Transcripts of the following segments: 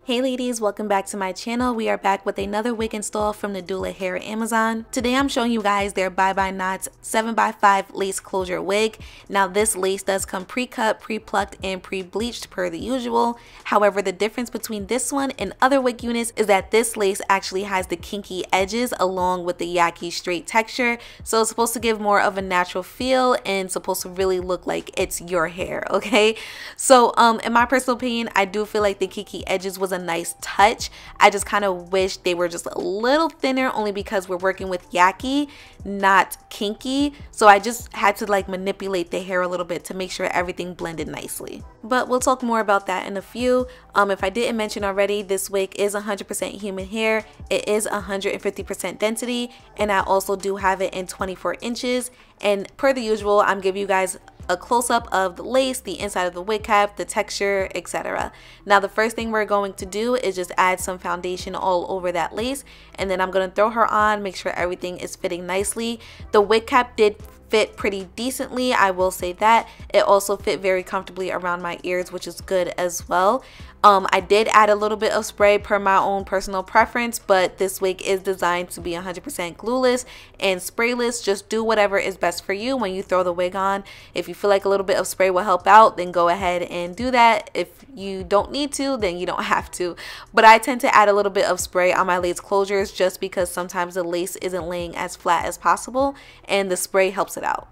Hey ladies, welcome back to my channel. We are back with another wig install from Nadula Hair at Amazon. Today I'm showing you guys their Bye Bye Knots 7x5 lace closure wig. Now this lace does come pre-cut, pre-plucked, and pre-bleached per the usual. However, the difference between this one and other wig units is that this lace actually has the kinky edges along with the Yaki straight texture. So it's supposed to give more of a natural feel and supposed to really look like it's your hair, okay? So in my personal opinion, I do feel like the kinky edges was a nice touch. I just kind of wish they were just a little thinner, only because we're working with Yaki, not Kinky. So I just had to like manipulate the hair a little bit to make sure everything blended nicely. But we'll talk more about that in a few. If I didn't mention already, this wig is 100% human hair. It is 150% density, and I also do have it in 24 inches. And per the usual, I'm giving you guys a close-up of the lace, the inside of the wig cap, the texture, etc. Now the first thing we're going to do is just add some foundation all over that lace, and then I'm going to throw her on, make sure everything is fitting nicely. The wig cap did fit pretty decently, I will say that. It also fit very comfortably around my ears, which is good as well. I did add a little bit of spray per my own personal preference, but this wig is designed to be 100% glueless and sprayless. Just do whatever is best for you when you throw the wig on. If you feel like a little bit of spray will help out, then go ahead and do that. If you don't need to, then you don't have to. But I tend to add a little bit of spray on my lace closures just because sometimes the lace isn't laying as flat as possible, and the spray helps it out.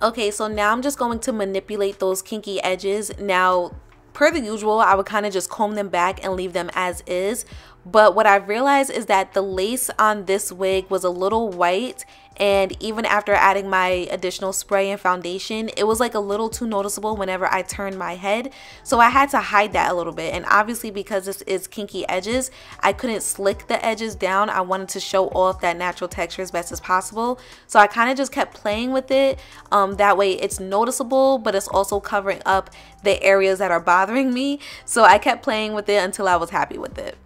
Okay, so now I'm just going to manipulate those kinky edges. Now, per the usual, I would kind of just comb them back and leave them as is. But what I realized is that the lace on this wig was a little white, and even after adding my additional spray and foundation, it was like a little too noticeable whenever I turned my head. So I had to hide that a little bit, and obviously because this is kinky edges, I couldn't slick the edges down. I wanted to show off that natural texture as best as possible. So I kind of just kept playing with it. That way it's noticeable, but it's also covering up the areas that are bothering me. So I kept playing with it until I was happy with it.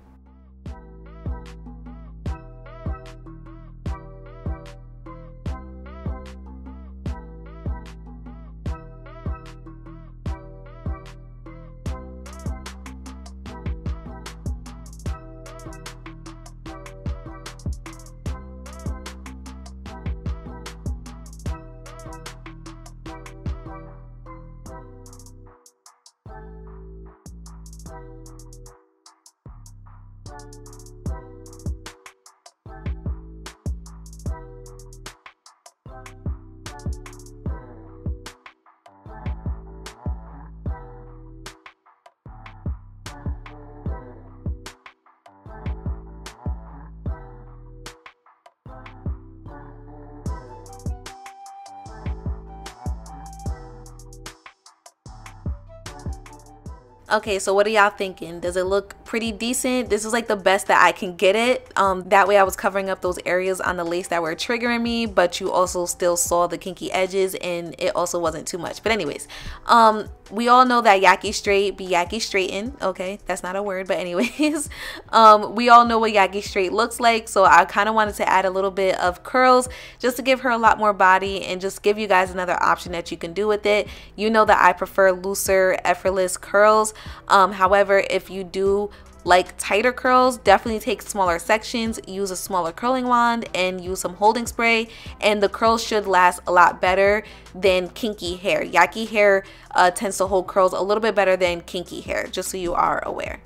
Okay, so what are y'all thinking? Does it look pretty decent. This was like the best that I can get it. That way I was covering up those areas on the lace that were triggering me, but you also still saw the kinky edges and it also wasn't too much. But anyways, we all know that Yaki straight be Yaki straighten. Okay, that's not a word, but anyways, we all know what Yaki straight looks like. So I kind of wanted to add a little bit of curls just to give her a lot more body and just give you guys another option that you can do with it. You know that I prefer looser, effortless curls. However, if you do like tighter curls, definitely take smaller sections, use a smaller curling wand, and use some holding spray, and the curls should last a lot better than kinky hair. Yaki hair tends to hold curls a little bit better than kinky hair, just so you are aware.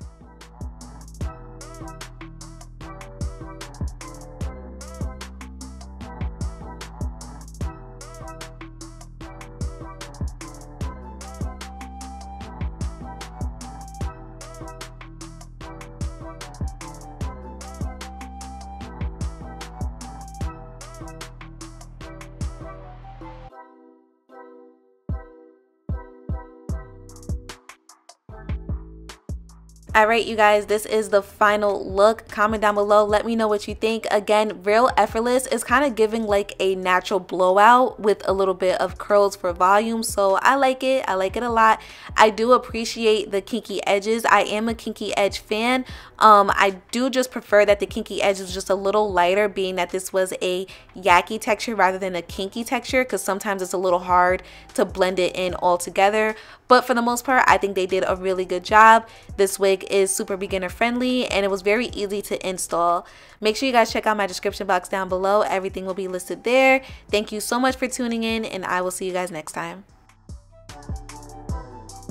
Alright you guys, this is the final look. Comment down below, let me know what you think. Again, real effortless is kind of giving like a natural blowout with a little bit of curls for volume, so I like it a lot. I do appreciate the kinky edges. I am a kinky edge fan. I do just prefer that the kinky edge is just a little lighter, being that this was a Yaki texture rather than a kinky texture, because sometimes it's a little hard to blend it in all together. But for the most part, I think they did a really good job. This wig is super beginner friendly and it was very easy to install. Make sure you guys check out my description box down below. Everything will be listed there. Thank you so much for tuning in and I will see you guys next time.